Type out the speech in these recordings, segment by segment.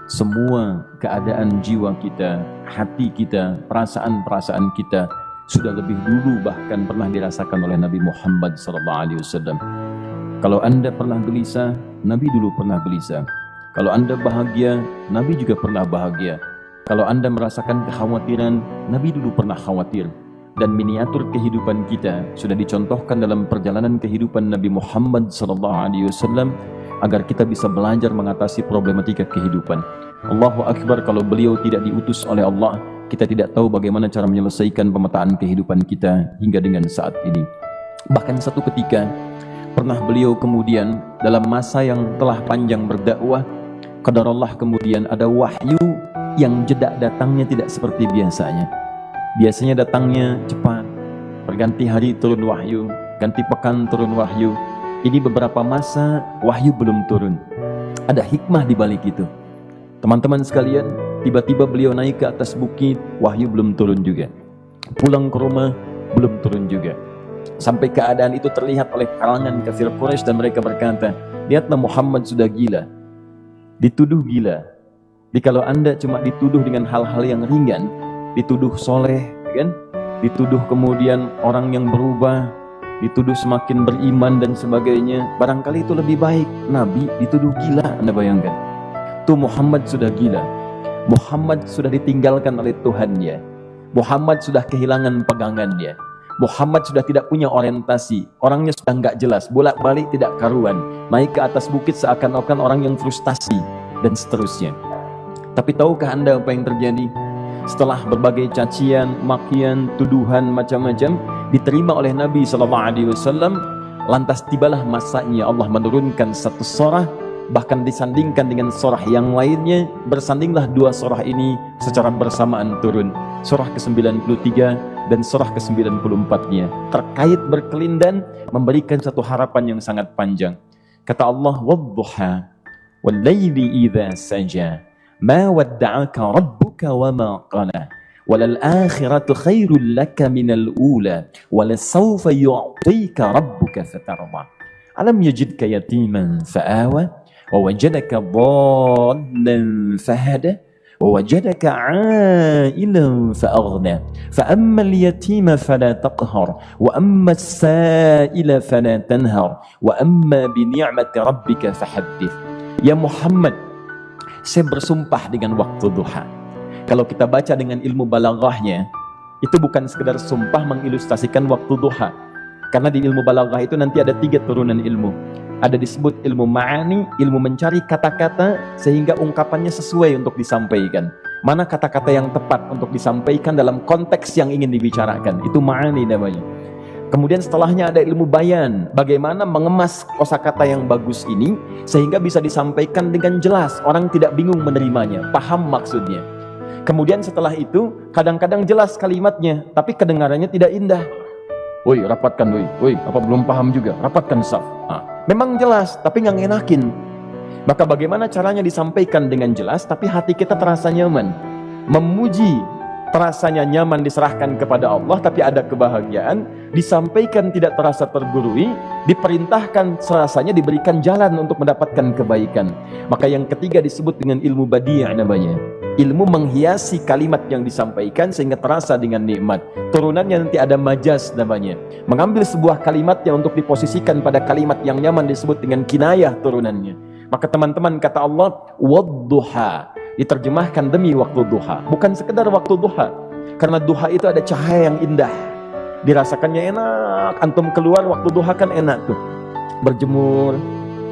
semua keadaan jiwa kita, hati kita, perasaan-perasaan kita sudah lebih dulu bahkan pernah dirasakan oleh Nabi Muhammad SAW. Kalau Anda pernah gelisah, Nabi dulu pernah gelisah. Kalau Anda bahagia, Nabi juga pernah bahagia. Kalau Anda merasakan kekhawatiran, Nabi dulu pernah khawatir. Dan miniatur kehidupan kita sudah dicontohkan dalam perjalanan kehidupan Nabi Muhammad SAW agar kita bisa belajar mengatasi problematika kehidupan. Allahu Akbar, kalau beliau tidak diutus oleh Allah, kita tidak tahu bagaimana cara menyelesaikan pemetaan kehidupan kita hingga dengan saat ini. Bahkan satu ketika pernah beliau kemudian dalam masa yang telah panjang berdakwah, qadarullah kemudian ada wahyu yang jeda datangnya tidak seperti biasanya. Biasanya datangnya cepat, berganti hari turun wahyu, ganti pekan turun wahyu. Ini beberapa masa wahyu belum turun. Ada hikmah di balik itu. Teman-teman sekalian, tiba-tiba beliau naik ke atas bukit, wahyu belum turun juga. Pulang ke rumah, belum turun juga. Sampai keadaan itu terlihat oleh kalangan kafir Quraisy dan mereka berkata, lihatlah Muhammad sudah gila. Dituduh gila. Jadi kalau Anda cuma dituduh dengan hal-hal yang ringan, dituduh soleh, kan? Dituduh kemudian orang yang berubah, dituduh semakin beriman dan sebagainya, barangkali itu lebih baik. Nabi dituduh gila, Anda bayangkan. Tuh Muhammad sudah gila. Muhammad sudah ditinggalkan oleh Tuhannya. Muhammad sudah kehilangan pegangannya. Muhammad sudah tidak punya orientasi. Orangnya sudah nggak jelas, bolak-balik tidak karuan. Naik ke atas bukit seakan-akan orang yang frustasi dan seterusnya. Tapi tahukah Anda apa yang terjadi? Setelah berbagai cacian, makian, tuduhan macam-macam diterima oleh Nabi SAW, lantas tibalah masanya Allah menurunkan satu surah, bahkan disandingkan dengan surah yang lainnya. Bersandinglah dua surah ini secara bersamaan turun, surah ke-93 dan surah ke-94-nya, terkait berkelindan, memberikan satu harapan yang sangat panjang. Kata Allah, wadduha wal-laili idza saja ma wadda'aka rabbuka wa ma qala walal akhiratu khairul laka minal ula walasawfa yu'tika rabbuka fatarda alam yajidka yatiman fa'awa wa wajadaka dhallan fahada wa wajadaka 'ailan fa'aghna fa ammal yatima fala taqhar wa ammas sa'ila fala tanhar wa amma bi ni'mati rabbika fahaddits. Ya Muhammad, saya bersumpah dengan waktu duha. Kalau kita baca dengan ilmu balaghahnya, itu bukan sekedar sumpah mengilustrasikan waktu duha. Karena di ilmu balaghah itu nanti ada 3 turunan ilmu. Ada disebut ilmu ma'ani, ilmu mencari kata-kata sehingga ungkapannya sesuai untuk disampaikan. Mana kata-kata yang tepat untuk disampaikan dalam konteks yang ingin dibicarakan. Itu ma'ani namanya. Kemudian setelahnya ada ilmu bayan, bagaimana mengemas kosakata yang bagus ini sehingga bisa disampaikan dengan jelas, orang tidak bingung menerimanya, paham maksudnya. Kemudian setelah itu kadang-kadang jelas kalimatnya, tapi kedengarannya tidak indah. Woi, rapatkan, woi, apa belum paham juga? Rapatkan saf. Memang jelas, tapi nggak ngenakin. Maka bagaimana caranya disampaikan dengan jelas, tapi hati kita terasa nyaman, memuji. Terasanya nyaman diserahkan kepada Allah, tapi ada kebahagiaan, disampaikan tidak terasa tergurui, diperintahkan serasanya diberikan jalan untuk mendapatkan kebaikan. Maka yang ketiga disebut dengan ilmu badi' namanya. Ilmu menghiasi kalimat yang disampaikan sehingga terasa dengan nikmat. Turunannya nanti ada majaz namanya. Mengambil sebuah kalimatnya untuk diposisikan pada kalimat yang nyaman disebut dengan kinayah turunannya. Maka teman-teman, kata Allah, wadduha, diterjemahkan demi waktu duha, bukan sekedar waktu duha, karena duha itu ada cahaya yang indah, dirasakannya enak. Antum keluar waktu duha kan enak tuh, berjemur,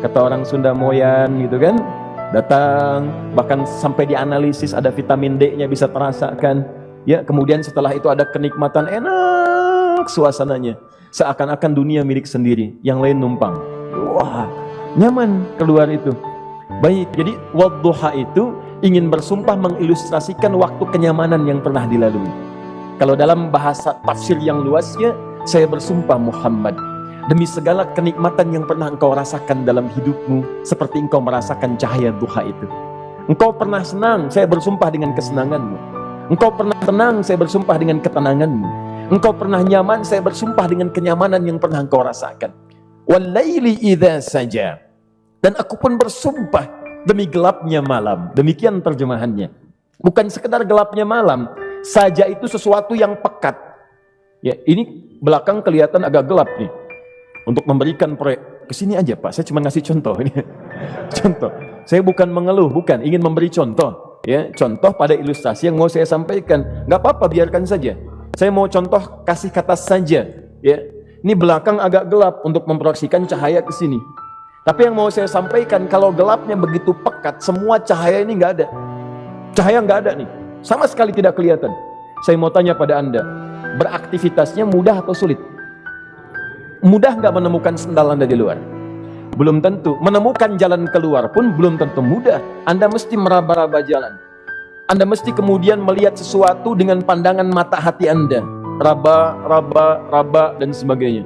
kata orang Sunda moyan gitu kan, datang, bahkan sampai dianalisis ada vitamin D-nya bisa terasakan ya. Kemudian setelah itu ada kenikmatan, enak suasananya, seakan-akan dunia milik sendiri, yang lain numpang. Wah, nyaman keluar itu. Baik, jadi wadduha itu ingin bersumpah mengilustrasikan waktu kenyamanan yang pernah dilalui. Kalau dalam bahasa tafsir yang luasnya, saya bersumpah Muhammad, demi segala kenikmatan yang pernah engkau rasakan dalam hidupmu, seperti engkau merasakan cahaya duha itu. Engkau pernah senang, saya bersumpah dengan kesenanganmu. Engkau pernah tenang, saya bersumpah dengan ketenanganmu. Engkau pernah nyaman, saya bersumpah dengan kenyamanan yang pernah engkau rasakan. Wal laili idza saja, dan aku pun bersumpah demi gelapnya malam. Demikian terjemahannya. Bukan sekedar gelapnya malam, saja itu sesuatu yang pekat. Ya, ini belakang kelihatan agak gelap nih. Untuk memberikan proyek, kesini aja Pak, saya cuma ngasih contoh ini. Contoh, saya bukan mengeluh, bukan, ingin memberi contoh. Ya, contoh pada ilustrasi yang mau saya sampaikan. Nggak apa-apa, biarkan saja. Saya mau contoh kasih kata saja. Ya, ini belakang agak gelap untuk memproyeksikan cahaya ke sini. Tapi yang mau saya sampaikan, kalau gelapnya begitu pekat, semua cahaya ini nggak ada. Cahaya nggak ada nih, sama sekali tidak kelihatan. Saya mau tanya pada Anda, beraktivitasnya mudah atau sulit? Mudah nggak menemukan sendal Anda di luar? Belum tentu. Menemukan jalan keluar pun belum tentu mudah. Anda mesti meraba-raba jalan. Anda mesti kemudian melihat sesuatu dengan pandangan mata hati Anda. Raba, dan sebagainya.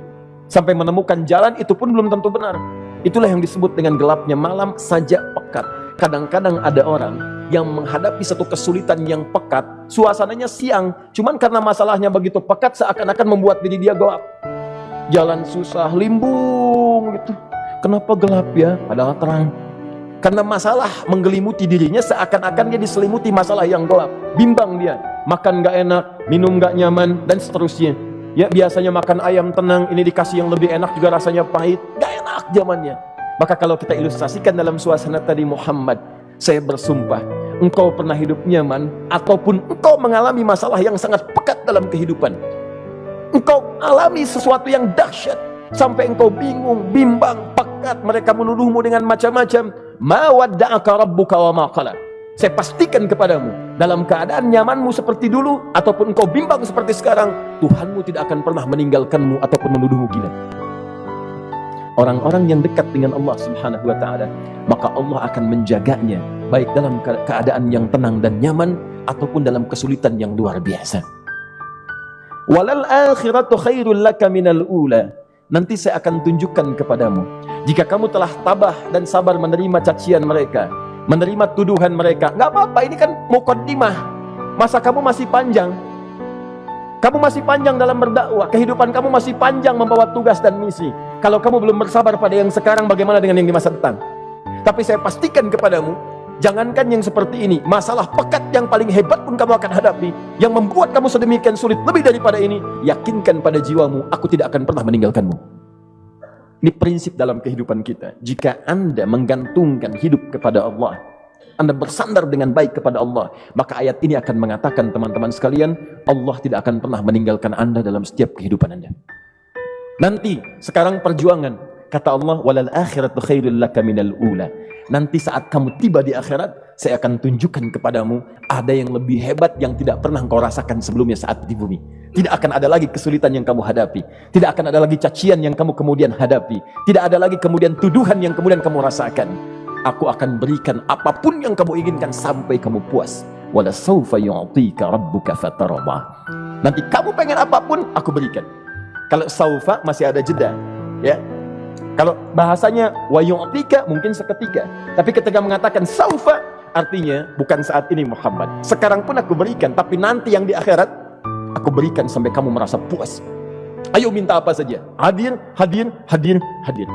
Sampai menemukan jalan itu pun belum tentu benar. Itulah yang disebut dengan gelapnya malam saja pekat. Kadang-kadang ada orang yang menghadapi satu kesulitan yang pekat, suasananya siang, cuman karena masalahnya begitu pekat seakan-akan membuat diri dia gelap. Jalan susah, limbung gitu. Kenapa gelap ya? Padahal terang. Karena masalah menggelimuti dirinya seakan-akan dia diselimuti masalah yang gelap. Bimbang dia. Makan gak enak, minum gak nyaman, dan seterusnya. Ya, biasanya makan ayam tenang, ini dikasih yang lebih enak juga rasanya pahit. Gak enak zamannya. Maka kalau kita ilustrasikan dalam suasana tadi Muhammad, saya bersumpah, engkau pernah hidup nyaman ataupun engkau mengalami masalah yang sangat pekat dalam kehidupan. Engkau alami sesuatu yang dahsyat sampai engkau bingung, bimbang, pekat, mereka menuduhmu dengan macam-macam. Ma wadda'aka rabbuka wa ma qala. Saya pastikan kepadamu, dalam keadaan nyamanmu seperti dulu ataupun engkau bimbang seperti sekarang, Tuhanmu tidak akan pernah meninggalkanmu ataupun menuduhmu gila. Orang-orang yang dekat dengan Allah Subhanahu wa taala, maka Allah akan menjaganya baik dalam keadaan yang tenang dan nyaman ataupun dalam kesulitan yang luar biasa. Walal akhiratu khairul laka minal ula. Nanti saya akan tunjukkan kepadamu, jika kamu telah tabah dan sabar menerima cacian mereka, menerima tuduhan mereka, nggak apa-apa, ini kan muqaddimah. Masa kamu masih panjang. Kamu masih panjang dalam berdakwah, kehidupan kamu masih panjang membawa tugas dan misi. Kalau kamu belum bersabar pada yang sekarang, bagaimana dengan yang di masa depan? Tapi saya pastikan kepadamu, jangankan yang seperti ini, masalah pekat yang paling hebat pun kamu akan hadapi, yang membuat kamu sedemikian sulit lebih daripada ini, yakinkan pada jiwamu, aku tidak akan pernah meninggalkanmu. Ini prinsip dalam kehidupan kita. Jika Anda menggantungkan hidup kepada Allah, Anda bersandar dengan baik kepada Allah, maka ayat ini akan mengatakan, teman-teman sekalian, Allah tidak akan pernah meninggalkan Anda dalam setiap kehidupan Anda. Nanti, sekarang perjuangan, kata Allah, walal akhiratu khairul laka minal ula. Nanti saat kamu tiba di akhirat, saya akan tunjukkan kepadamu ada yang lebih hebat yang tidak pernah engkau rasakan sebelumnya saat di bumi. Tidak akan ada lagi kesulitan yang kamu hadapi. Tidak akan ada lagi cacian yang kamu kemudian hadapi. Tidak ada lagi kemudian tuduhan yang kemudian kamu rasakan. Aku akan berikan apapun yang kamu inginkan sampai kamu puas. Wala sawfa yu'tika rabbuka fatardah. Nanti kamu pengen apapun, aku berikan. Kalau saufa masih ada jeda, ya. Kalau bahasanya wa yu'tika mungkin seketika. Tapi ketika mengatakan saufa, artinya bukan saat ini Muhammad. Sekarang pun aku berikan, tapi nanti yang di akhirat aku berikan sampai kamu merasa puas. Ayo minta apa saja. Hadir, hadir, hadir, hadir.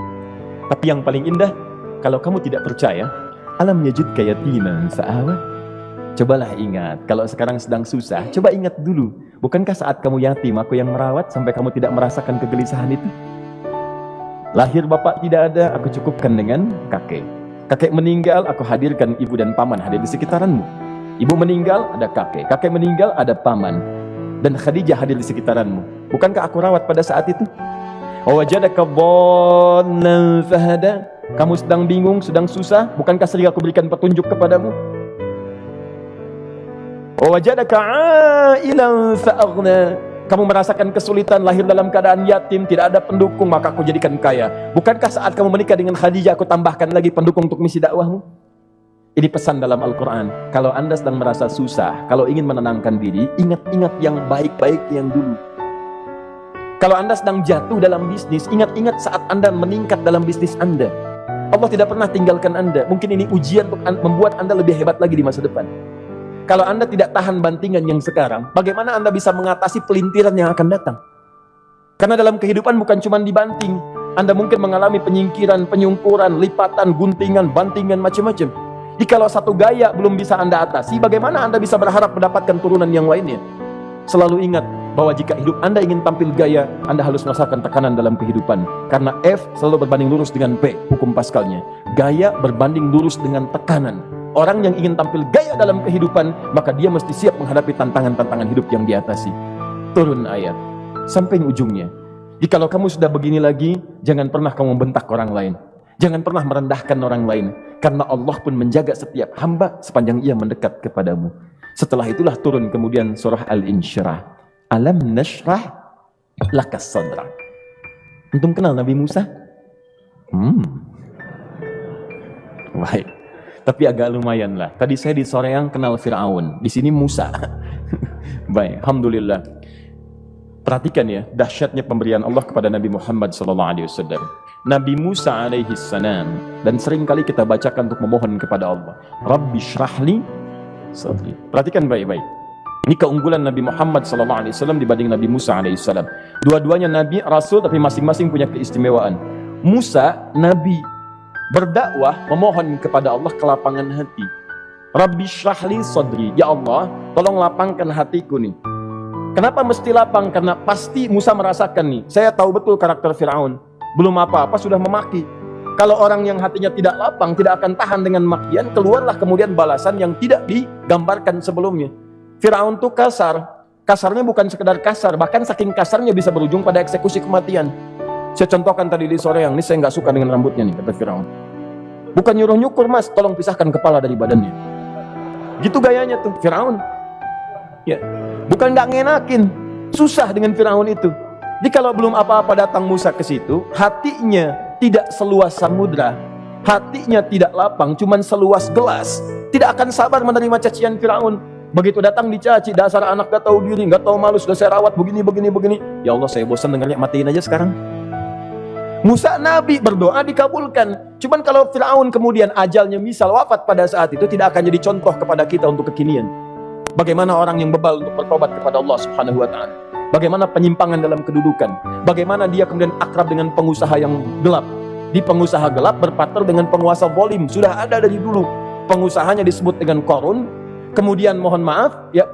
Tapi yang paling indah, kalau kamu tidak percaya, alam yajidka yatiman fa'awa. Cobalah ingat, kalau sekarang sedang susah, coba ingat dulu. Bukankah saat kamu yatim, aku yang merawat sampai kamu tidak merasakan kegelisahan itu? Lahir bapak tidak ada, aku cukupkan dengan kakek. Kakek meninggal, aku hadirkan ibu dan paman hadir di sekitaranmu. Ibu meninggal, ada kakek. Kakek meninggal, ada paman. Dan Khadijah hadir di sekitaranmu. Bukankah aku rawat pada saat itu? Wajadaka dhallan fahada. Kamu sedang bingung, sedang susah, bukankah sering aku berikan petunjuk kepadamu? Wajadaka ailan fa'aghna. Kamu merasakan kesulitan, lahir dalam keadaan yatim, tidak ada pendukung, maka aku jadikan kaya. Bukankah saat kamu menikah dengan Khadijah, aku tambahkan lagi pendukung untuk misi dakwahmu? Ini pesan dalam Al-Quran. Kalau Anda sedang merasa susah, kalau ingin menenangkan diri, ingat-ingat yang baik-baik yang dulu. Kalau Anda sedang jatuh dalam bisnis, ingat-ingat saat Anda meningkat dalam bisnis Anda. Allah tidak pernah tinggalkan Anda. Mungkin ini ujian untuk membuat Anda lebih hebat lagi di masa depan. Kalau Anda tidak tahan bantingan yang sekarang, bagaimana Anda bisa mengatasi pelintiran yang akan datang? Karena dalam kehidupan bukan cuma dibanting. Anda mungkin mengalami penyingkiran, penyungkuran, lipatan, guntingan, bantingan, macam-macam. Jikalau satu gaya belum bisa Anda atasi, bagaimana Anda bisa berharap mendapatkan turunan yang lainnya? Selalu ingat bahwa jika hidup Anda ingin tampil gaya, Anda harus merasakan tekanan dalam kehidupan. Karena F selalu berbanding lurus dengan P, hukum Pascalnya. Gaya berbanding lurus dengan tekanan. Orang yang ingin tampil gaya dalam kehidupan, maka dia mesti siap menghadapi tantangan-tantangan hidup yang diatasi. Turun ayat sampai ujungnya. Jikalau kamu sudah begini lagi, jangan pernah kamu membentak orang lain. Jangan pernah merendahkan orang lain. Karena Allah pun menjaga setiap hamba sepanjang ia mendekat kepadamu. Setelah itulah turun kemudian surah Al-Insyirah. Alam nashrah lakas sadrak. Antum kenal Nabi Musa? Baik. Tapi agak lumayan lah. Tadi saya di Soreang kenal Fir'aun. Di sini Musa. Baik, alhamdulillah. Perhatikan ya, dahsyatnya pemberian Allah kepada Nabi Muhammad SAW. Nabi Musa alaihi salam, dan sering kali kita bacakan untuk memohon kepada Allah, Rabbi syrahli sadri. Perhatikan baik-baik. Ini keunggulan Nabi Muhammad SAW dibanding Nabi Musa alaihissalam. Dua-duanya Nabi, Rasul, tapi masing-masing punya keistimewaan. Musa, Nabi, berdakwah, memohon kepada Allah kelapangan hati. Rabbi syrahli sadri. Ya Allah, tolong lapangkan hatiku nih. Kenapa mesti lapang? Karena pasti Musa merasakan nih, saya tahu betul karakter Fir'aun. Belum apa-apa sudah memaki. Kalau orang yang hatinya tidak lapang, tidak akan tahan dengan makian, keluarlah kemudian balasan yang tidak digambarkan sebelumnya. Fir'aun itu kasar. Kasarnya bukan sekedar kasar, bahkan saking kasarnya bisa berujung pada eksekusi kematian. Saya contohkan tadi di sore yang ini, saya nggak suka dengan rambutnya nih, kata Fir'aun. Bukan nyuruh nyukur mas, tolong pisahkan kepala dari badannya. Gitu gayanya tuh Fir'aun. Ya, bukan nggak ngenakin, susah dengan Fir'aun itu. Jadi kalau belum apa-apa datang Musa ke situ, hatinya tidak seluas samudra, hatinya tidak lapang, cuman seluas gelas, tidak akan sabar menerima cacian Fir'aun. Begitu datang dicaci, dasar anak gak tahu diri, gak tahu malu, sudah saya rawat begini. Ya Allah, saya bosan dengarnya, matiin aja sekarang. Musa Nabi berdoa dikabulkan. Cuman kalau Fir'aun kemudian ajalnya misal wafat pada saat itu, tidak akan jadi contoh kepada kita untuk kekinian. Bagaimana orang yang bebal untuk bertobat kepada Allah Subhanahu wa ta'ala. Bagaimana penyimpangan dalam kedudukan. Bagaimana dia kemudian akrab dengan pengusaha yang gelap. Di pengusaha gelap berpartner dengan penguasa zalim. Sudah ada dari dulu. Pengusahanya disebut dengan Qarun. Kemudian mohon maaf, ya,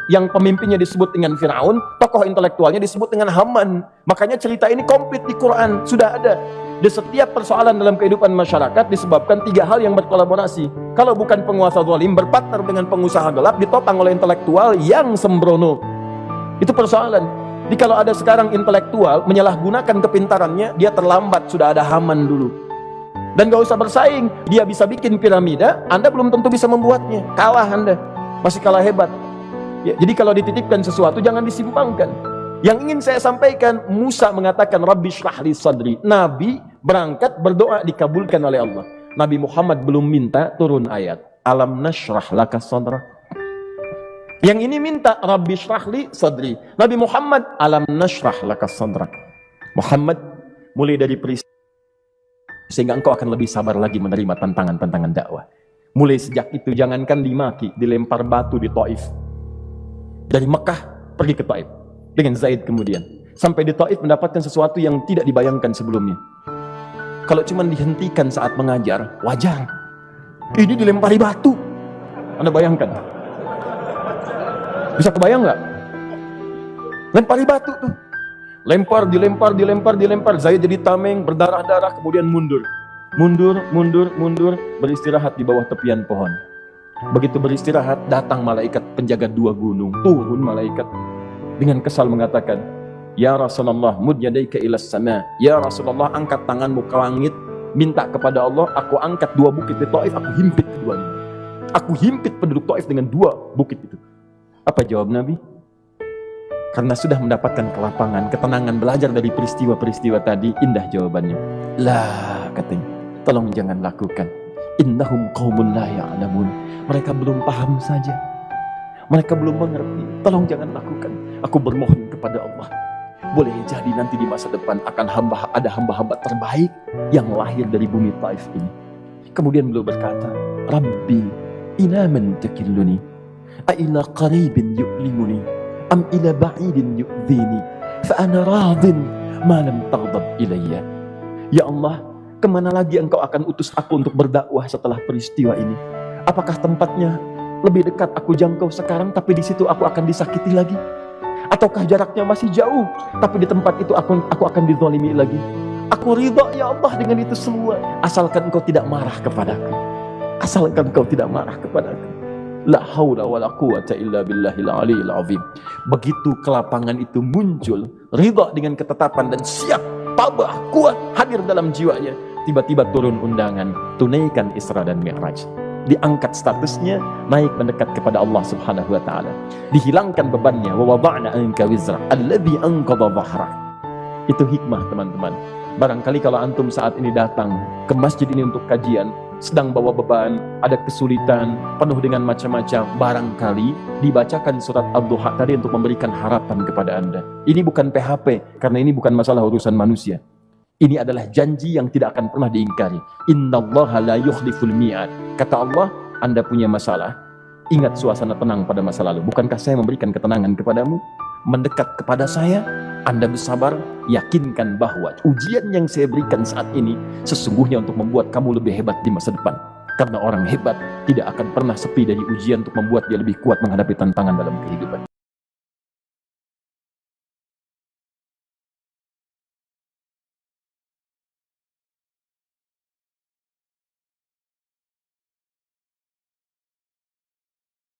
yang pemimpinnya disebut dengan Fir'aun. Tokoh intelektualnya disebut dengan Haman. Makanya cerita ini komplit di Quran. Sudah ada. Di setiap persoalan dalam kehidupan masyarakat disebabkan tiga hal yang berkolaborasi. Kalau bukan penguasa zalim berpartner dengan pengusaha gelap, ditopang oleh intelektual yang sembrono. Itu persoalan. Jadi kalau ada sekarang intelektual menyalahgunakan kepintarannya, dia terlambat, sudah ada Haman dulu. Dan gak usah bersaing, dia bisa bikin piramida, Anda belum tentu bisa membuatnya. Kalah Anda, masih kalah hebat. Ya, jadi kalau dititipkan sesuatu jangan disimpangkan. Yang ingin saya sampaikan, Musa mengatakan Rabbi syrahli sadri. Nabi berangkat berdoa dikabulkan oleh Allah. Nabi Muhammad belum minta, turun ayat Alam nashrah laka sadrak. Yang ini minta Rabbi syrahli sadri. Nabi Muhammad alam nashrah laka sadrak. Muhammad, mulai dari peristiwa sehingga engkau akan lebih sabar lagi menerima tantangan-tantangan dakwah. Mulai sejak itu jangankan dimaki, dilempar batu di Taif. Dari Mekah pergi ke Taif dengan Zaid kemudian. Sampai di Taif mendapatkan sesuatu yang tidak dibayangkan sebelumnya. Kalau cuma dihentikan saat mengajar, wajar. Ini dilempari batu. Anda bayangkan? Bisa kebayang nggak? Lempari batu tuh. Dilempar. Zaid jadi tameng, berdarah-darah, kemudian mundur, beristirahat di bawah tepian pohon. Begitu beristirahat, datang malaikat penjaga dua gunung. Turun malaikat dengan kesal mengatakan, Ya Rasulullah, mud yadaika ilas sama. Ya Rasulullah, angkat tanganmu ke langit, minta kepada Allah, aku angkat dua bukit di Taif, aku himpit keduanya. Aku himpit penduduk Taif dengan dua bukit itu. Apa jawab Nabi? Karena sudah mendapatkan kelapangan, ketenangan, belajar dari peristiwa-peristiwa tadi, indah jawabannya. Lah, katanya, tolong jangan lakukan. Innahum qaumun la ya'lamun. Mereka belum paham saja. Mereka belum mengerti. Tolong jangan lakukan. Aku bermohon kepada Allah. Boleh jadi nanti di masa depan akan ada hamba-hamba terbaik yang lahir dari bumi Taif ini. Kemudian beliau berkata, Rabbi, ila man takilluni? A'ila qaribin yu'limuni? Am ila ba'idin yu'dhini? Fa'ana radin ma lam taghdab ilayya. Ya Allah, Kemana lagi engkau akan utus aku untuk berdakwah setelah peristiwa ini? Apakah tempatnya lebih dekat aku jangkau sekarang, tapi di situ aku akan disakiti lagi? Ataukah jaraknya masih jauh, tapi di tempat itu aku akan dizalimi lagi? Aku ridha ya Allah dengan itu semua, asalkan engkau tidak marah kepadaku. Asalkan engkau tidak marah kepadaku. La haula wala quwata illa billahil aliyil azim. Begitu kelapangan itu muncul, ridha dengan ketetapan dan siap, tabah, kuat, hadir dalam jiwanya. Tiba-tiba turun undangan, tunaikan Isra dan Mi'raj. Diangkat statusnya, naik mendekat kepada Allah Subhanahu wa taala. Dihilangkan bebannya, wa wada'na anka wizra alladhi anqadha dhahrak. Itu hikmah, teman-teman. Barangkali kalau antum saat ini datang ke masjid ini untuk kajian, sedang bawa beban, ada kesulitan, penuh dengan macam-macam, barangkali dibacakan surat Ad-Duha tadi untuk memberikan harapan kepada Anda. Ini bukan PHP, karena ini bukan masalah urusan manusia. Ini adalah janji yang tidak akan pernah diingkari. Innallaha la yukhliful mi'ad. Kata Allah, Anda punya masalah, ingat suasana tenang pada masa lalu. Bukankah saya memberikan ketenangan kepadamu? Mendekat kepada saya, Anda bersabar, yakinkan bahwa ujian yang saya berikan saat ini sesungguhnya untuk membuat kamu lebih hebat di masa depan. Karena orang hebat tidak akan pernah sepi dari ujian untuk membuat dia lebih kuat menghadapi tantangan dalam kehidupan.